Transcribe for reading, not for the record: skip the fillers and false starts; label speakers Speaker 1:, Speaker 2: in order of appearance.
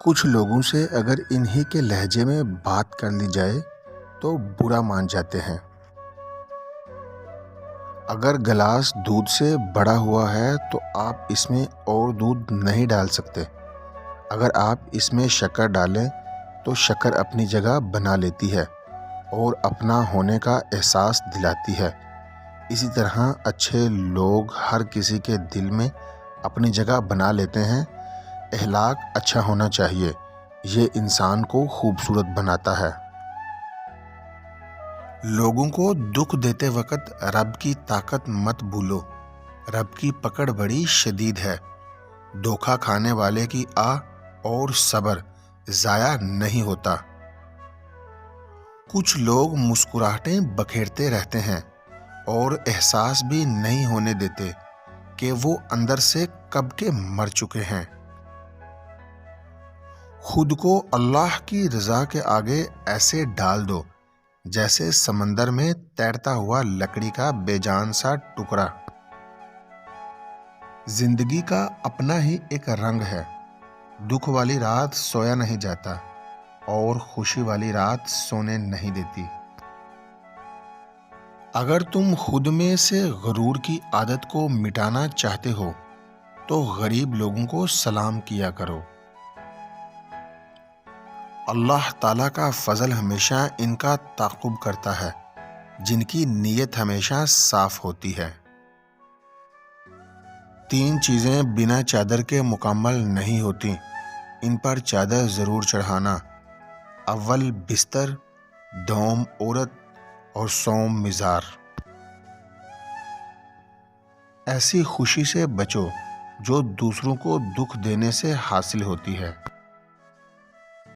Speaker 1: کچھ لوگوں سے اگر انہی کے لہجے میں بات کر لی جائے تو برا مان جاتے ہیں۔ اگر گلاس دودھ سے بڑا ہوا ہے تو آپ اس میں اور دودھ نہیں ڈال سکتے۔ اگر آپ اس میں شکر ڈالیں تو شکر اپنی جگہ بنا لیتی ہے اور اپنا ہونے کا احساس دلاتی ہے۔ اسی طرح اچھے لوگ ہر کسی کے دل میں اپنی جگہ بنا لیتے ہیں۔ اخلاق اچھا ہونا چاہیے، یہ انسان کو خوبصورت بناتا ہے۔ لوگوں کو دکھ دیتے وقت رب کی طاقت مت بھولو، رب کی پکڑ بڑی شدید ہے۔ دھوکہ کھانے والے کی آہ اور صبر ضائع نہیں ہوتا۔ کچھ لوگ مسکراہٹیں بکھیرتے رہتے ہیں اور احساس بھی نہیں ہونے دیتے کہ وہ اندر سے کب کے مر چکے ہیں۔ خود کو اللہ کی رضا کے آگے ایسے ڈال دو جیسے سمندر میں تیرتا ہوا لکڑی کا بے جان سا ٹکڑا۔ زندگی کا اپنا ہی ایک رنگ ہے۔ دکھ والی رات سویا نہیں جاتا اور خوشی والی رات سونے نہیں دیتی۔ اگر تم خود میں سے غرور کی عادت کو مٹانا چاہتے ہو تو غریب لوگوں کو سلام کیا کرو۔ اللہ تعالیٰ کا فضل ہمیشہ ان کا تعاقب کرتا ہے جن کی نیت ہمیشہ صاف ہوتی ہے۔ 3 چیزیں بنا چادر کے مکمل نہیں ہوتی، ان پر چادر ضرور چڑھانا۔ اول بستر، دوم عورت اور سوم مزار۔ ایسی خوشی سے بچو جو دوسروں کو دکھ دینے سے حاصل ہوتی ہے۔